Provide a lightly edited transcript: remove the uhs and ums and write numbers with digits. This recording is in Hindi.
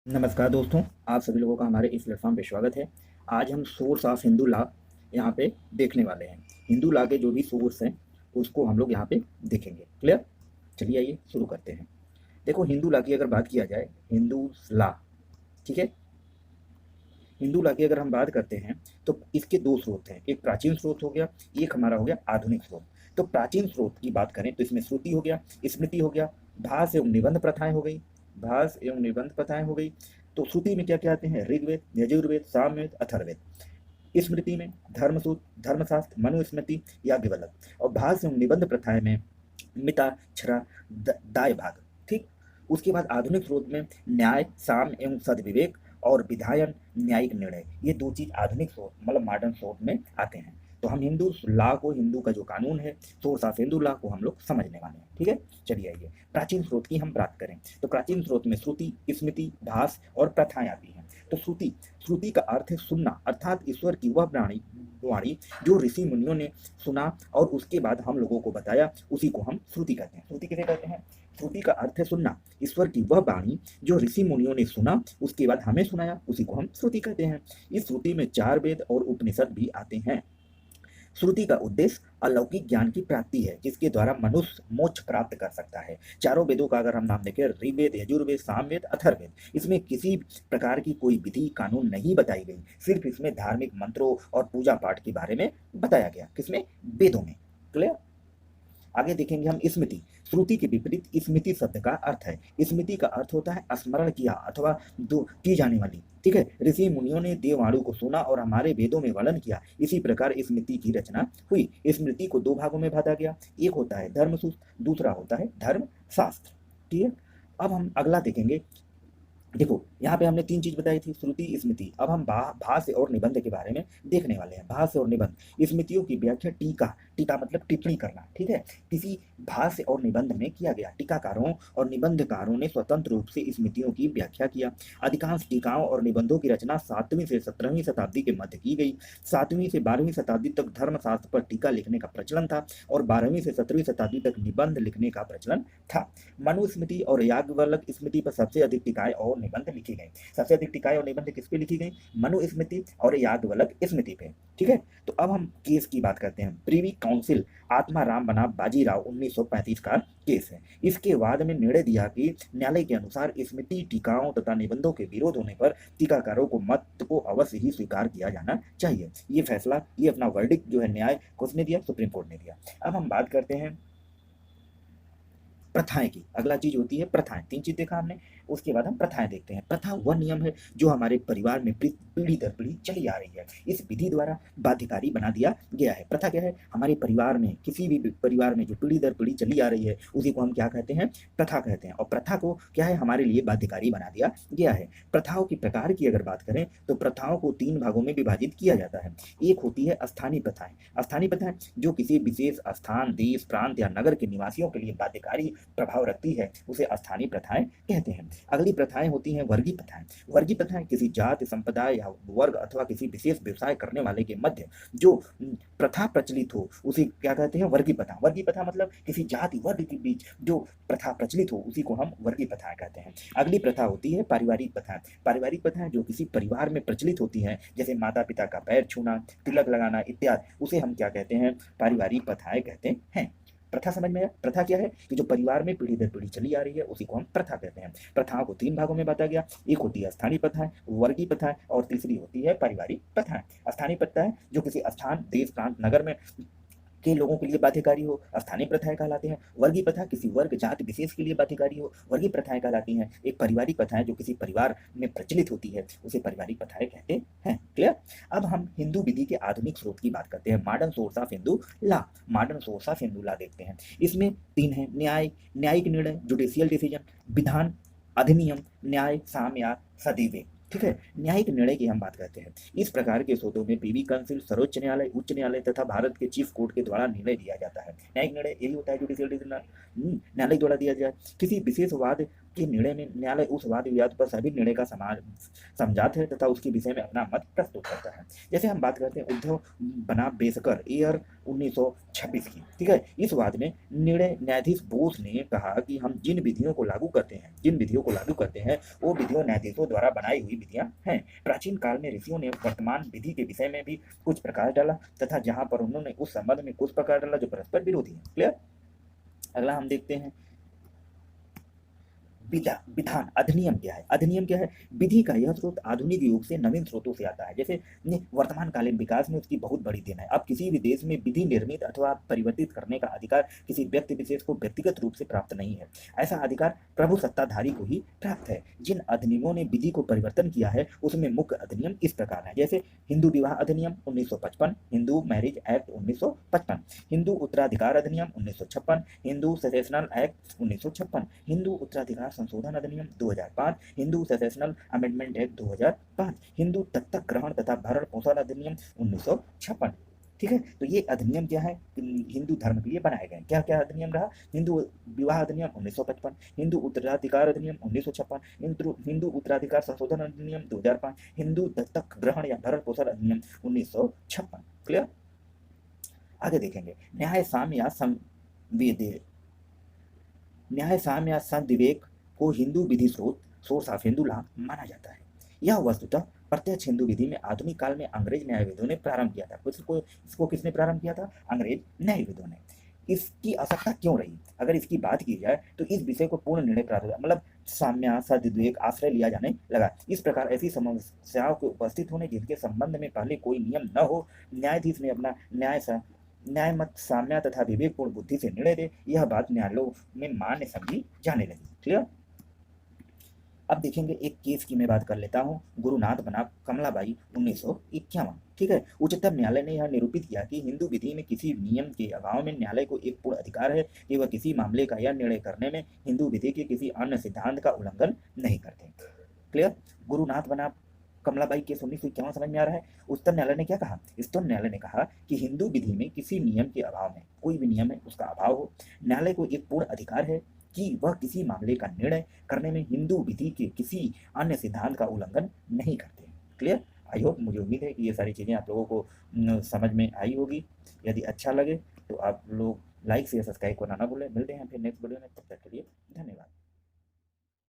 नमस्कार दोस्तों, आप सभी लोगों का हमारे इस प्लेटफॉर्म पे स्वागत है। आज हम सोर्स ऑफ हिंदू लॉ यहाँ पे देखने वाले हैं। हिंदू लॉ के जो भी सोर्स हैं उसको हम लोग यहाँ पे देखेंगे। क्लियर? चलिए आइए शुरू करते हैं। देखो, हिंदू लॉ की अगर बात किया जाए, हिंदू लॉ, ठीक है, हिंदू लॉ की अगर हम बात करते हैं तो इसके दो स्रोत हैं। एक प्राचीन स्रोत हो गया, एक हमारा हो गया आधुनिक स्रोत। तो प्राचीन स्रोत की बात करें तो इसमें श्रुति हो गया, स्मृति हो गया, भाष एवं निबंध प्रथाएं हो गई, भाष एवं निबंध प्रथाएं हो गई। तो श्रुति में क्या क्या आते हैं? ऋग्वेद, यजुर्वेद, सामवेद, अथर्ववेद। स्मृति में धर्मसूत्र, धर्मशास्त्र, मनुस्मृति, याज्ञवल्क्य। और भाष एवं निबंध प्रथाएं में मिता, छरा, दाय भाग। ठीक। उसके बाद आधुनिक स्रोत में न्याय, साम एवं सदविवेक और विधायन, न्यायिक निर्णय। ये दो चीज आधुनिक स्रोत मतलब मॉडर्न स्रोत में आते हैं। तो हम हिंदू लॉ को, हिंदू का जो कानून है, सोर्स ऑफ हिंदू लॉ को हम लोग समझने वाले हैं। ठीक है, चलिए आइए प्राचीन स्रोत की हम बात करें तो प्राचीन स्रोत में श्रुति, स्मृति, भाष और प्रथाएं आती हैं। तो श्रुति, श्रुति का अर्थ है सुनना, अर्थात ईश्वर की वह वाणी जो ऋषि मुनियों ने सुना और उसके बाद हम लोगों को बताया, उसी को हम श्रुति कहते हैं। श्रुति किसे कहते हैं? श्रुति का अर्थ है सुनना, ईश्वर की वह वाणी जो ऋषि मुनियों ने सुना उसके बाद हमें सुनाया, उसी को हम श्रुति कहते हैं। इस श्रुति में 4 वेद और उपनिषद भी आते हैं। श्रुति का उद्देश्य अलौकिक ज्ञान की प्राप्ति है जिसके द्वारा मनुष्य मोक्ष प्राप्त कर सकता है। चारों वेदों का अगर हम नाम देखें, ऋग्वेद, यजुर्वेद, सामवेद, अथर्ववेद, इसमें किसी प्रकार की कोई विधि कानून नहीं बताई गई, सिर्फ इसमें धार्मिक मंत्रों और पूजा पाठ के बारे में बताया गया। किसमें? वेदों में। क्लियर? आगे देखेंगे हम स्मृति। श्रुति के विपरीत स्मृति शब्द का अर्थ है, स्मृति का अर्थ होता है स्मरण किया अथवा की जाने वाली। ठीक है, ऋषि मुनियों ने देववाणु को सुना और हमारे वेदों में वर्णन किया, इसी प्रकार स्मृति की रचना हुई। स्मृति को 2 भागों में बांटा गया, एक होता है धर्मसूत्र, दूसरा होता है धर्मशास्त्र। ठीक है, अब हम अगला देखेंगे। देखो, यहाँ पे हमने 3 चीज बताई थी, श्रुति, स्मृति। अब हम भाष्य और निबंध के बारे में देखने वाले हैं। भाष्य और निबंध। स्मृतियों की व्याख्या टीका, टीका मतलब टिप्पणी करना। ठीक है, किसी भाष्य और निबंध में किया गया। टीकाकारों और निबंधकारों ने स्वतंत्र रूप से स्मृतियों की व्याख्या किया। अधिकांश टीकाओं और निबंधों की रचना 7वीं से 17वीं शताब्दी के मध्य की गई। 7वीं से 12वीं शताब्दी तक धर्मशास्त्र पर टीका लिखने का प्रचलन था और 12वीं से 17वीं शताब्दी तक निबंध लिखने का प्रचलन था। मनुस्मृति और याज्ञवल्क्य स्मृति पर सबसे अधिक टीकाएं और निबंध लिखी गई। सबसे अधिक टीकाएं और निबंध किस पे लिखी गई? मनुस्मृति और याज्ञवल्क्य स्मृति पे। ठीक है, तो अब हम केस की बात करते हैं। प्रीवी काउंसिल आत्माराम बनाम बाजीराव 1935 का केस है। इसके बाद में निर्णय दिया कि न्यायालय के अनुसार स्मृति, टीकाओं तथा निबंधों के विरोध होने पर टीकाकारों को मत को अवश्य ही स्वीकार किया जाना चाहिए। ये फैसला, ये अपना वर्डिक्ट जो है न्याय किसने दिया? सुप्रीम कोर्ट ने दिया। अब हम बात करते हैं प्रथाएं की। अगला चीज होती है प्रथाएं। 3 चीज देखा हमने, उसके बाद हम प्रथाएं देखते हैं। प्रथा वह नियम है जो हमारे परिवार में पीढ़ी दर पीढ़ी चली आ रही है, इस विधि द्वारा बाध्यकारी बना दिया गया है। प्रथा क्या है? हमारे परिवार में, किसी भी परिवार में जो पीढ़ी दर पीढ़ी चली आ रही है उसी को हम क्या कहते हैं? प्रथा कहते हैं। और प्रथा को क्या है? हमारे लिए बाध्यकारी बना दिया गया है। प्रथाओं की प्रकार की अगर बात करें तो प्रथाओं को 3 भागों में विभाजित किया जाता है। एक होती है स्थानीय प्रथाएं। स्थानीय प्रथाएं जो किसी विशेष स्थान, देश, प्रांत या नगर के निवासियों के लिए बाध्यकारी प्रभाव रखती है, उसे स्थानीय प्रथाएं कहते हैं। अगली प्रथाएं होती हैं वर्गीय प्रथाएं। वर्गीय प्रथाएं किसी जाति, संप्रदाय या वर्ग अथवा किसी विशेष व्यवसाय करने वाले के मध्य जो प्रथा प्रचलित हो उसे क्या कहते हैं? वर्गीय प्रथा। वर्गीय प्रथा मतलब किसी जाति वर्ग के बीच जो प्रथा प्रचलित हो उसी को हम वर्गीय प्रथाएं कहते हैं। अगली प्रथा होती है पारिवारिक प्रथाएं। पारिवारिक प्रथाएं जो किसी परिवार में प्रचलित होती हैं, जैसे माता पिता का पैर छूना, तिलक लगाना इत्यादि, उसे हम क्या कहते हैं? पारिवारिक प्रथाएं कहते हैं। प्रथा समझ में आया? प्रथा क्या है? कि जो परिवार में पीढ़ी दर पीढ़ी चली आ रही है उसी को हम प्रथा कहते हैं। प्रथाओं को 3 भागों में बांटा गया। एक होती है स्थानीय प्रथाएं, वर्गीय प्रथाएं और तीसरी होती है पारिवारिक प्रथाएं। स्थानीय प्रथाएं जो किसी स्थान, देश, प्रांत, नगर में के लोगों के लिए बाध्यकारी हो, स्थानीय प्रथाएं कहलाते हैं। वर्गीय प्रथा किसी वर्ग, जाति विशेष के लिए बाध्यकारी हो, वर्गीय प्रथाएं कहलाती हैं। एक पारिवारिक प्रथाएं जो किसी परिवार में प्रचलित होती है उसे पारिवारिक प्रथाएं कहते हैं। क्लियर? अब हम हिंदू विधि के आधुनिक स्रोत की बात करते हैं। Modern source of Hindu law. Modern source of Hindu law देखते हैं। इसमें 3 है। न्याय, न्यायिक निर्णय, जुडिशियल डिसीजन, विधान, अधिनियम, न्याय, साम या सदिवे। ठीक है, न्यायिक निर्णय की हम बात करते हैं। इस प्रकार के सोदों में प्रीवी काउंसिल, सर्वोच्च न्यायालय, उच्च न्यायालय तथा भारत के चीफ कोर्ट के द्वारा निर्णय दिया जाता है। न्यायिक निर्णय यही होता है जुडिशियल डिसीजन, न्यायालय द्वारा दिया जाए। किसी विशेष वाद कि निर्णय में न्यायालय उस वाद विवाद पर सभी निर्णय का समझाते है तथा उसके विषय में अपना मत प्रस्तुत करता है। जैसे हम बात करते हैं उद्धव बनाम बेसकर ईयर 1926 की, ठीक है। इस वाद में निर्णय न्यायाधीश बोस ने कहा कि हम जिन विधियों को लागू करते हैं वो विधियों न्यायाधीशों द्वारा बनाई हुई विधियां हैं। प्राचीन काल में ऋषियों ने वर्तमान विधि के विषय में भी कुछ प्रकाश डाला तथा जहां पर उन्होंने उस संबंध में कुछ प्रकाश डाला जो परस्पर विरोधी है। क्लियर। अगला हम देखते हैं विधान। अधिनियम क्या है? अधिनियम क्या है? विधि का यह स्रोत आधुनिक युग से नवीन स्रोतों से आता है। जैसे वर्तमान कालीन विकास में उसकी बहुत बड़ी देन है। अब किसी भी देश में विधि निर्मित अथवा परिवर्तित करने का अधिकार किसी व्यक्ति विशेष को व्यक्तिगत रूप से प्राप्त नहीं है। ऐसा अधिकार प्रभु सत्ताधारी को ही प्राप्त है। जिन अधिनियमों ने विधि को परिवर्तन किया है उसमें मुख्य अधिनियम इस प्रकार है। जैसे हिंदू विवाह अधिनियम 1955, हिंदू मैरिज एक्ट 1955, हिंदू उत्तराधिकार अधिनियम 1956, हिंदू सेसेशनल एक्ट 1956, हिंदू उत्तराधिकार संशोधन अधिनियम 2005, हिंदू सेसेशनल अमेंडमेंट एक्ट 2005, हिंदू दत्तक ग्रहण तथा भरण पोषण अधिनियम 1956। ठीक है, तो ये अधिनियम क्या है? हिंदू धर्म के लिए बनाए गए। क्या क्या अधिनियम रहा? हिंदू विवाह अधिनियम 1955, हिंदू उत्तराधिकार अधिनियम 1956, हिंदू उत्तराधिकार संशोधन अधिनियम 2005, हिंदू दत्तक ग्रहण या भरण पोषण अधिनियम 1956। क्लियर। आगे देखेंगे न्याय साम्य या संविवेक को हिंदू विधि स्रोत सोर्स ऑफ हिंदू लॉ माना जाता है। यह वस्तुतः प्रत्यक्ष हिंदू विधि में आधुनिक काल में अंग्रेज न्यायविदों ने प्रारंभ किया था। इसको किसने प्रारंभ किया था? अंग्रेज न्यायविदों ने। इसकी आवश्यकता क्यों रही? अगर इसकी बात की जाए तो इस विषय को पूर्ण निर्णय प्राप्त हुआ, मतलब साम्य सद्विवेक आश्रय लिया जाने लगा। इस प्रकार ऐसी समस्याओं के उपस्थित होने जिनके संबंध में पहले कोई नियम न हो, न्यायाधीश ने अपना न्याय मत साम्य तथा विवेकपूर्ण बुद्धि से निर्णय दे, यह बात न्यायालयों में मान्य समझी जाने लगी। क्लियर। अब देखेंगे एक केस की मैं बात कर लेता हूं, गुरुनाथ बनाम कमलाबाई 1951। ठीक है, उच्चतम न्यायालय ने यह निरूपित किया कि हिंदू विधि में किसी नियम के अभाव में न्यायालय को एक पूर्ण अधिकार है कि वह किसी मामले का यह निर्णय करने में हिंदू विधि के किसी अन्य सिद्धांत का उल्लंघन नहीं करते। क्लियर। गुरुनाथ बनाम कमलाबाई केस 1951 समझ में आ रहा है। उच्चतम न्यायालय ने क्या कहा? उच्चतम न्यायालय ने कहा कि हिंदू विधि में किसी नियम के अभाव में, कोई भी नियम है उसका अभाव हो, न्यायालय को एक पूर्ण अधिकार है कि वह किसी मामले का निर्णय करने में हिंदू विधि के किसी अन्य सिद्धांत का उल्लंघन नहीं करते। क्लियर। आई होप, मुझे उम्मीद है कि ये सारी चीज़ें आप लोगों को समझ में आई होगी। यदि अच्छा लगे तो आप लोग लाइक शेयर सब्सक्राइब करना ना भूलें। मिलते हैं फिर नेक्स्ट वीडियो में, तब तक के लिए धन्यवाद।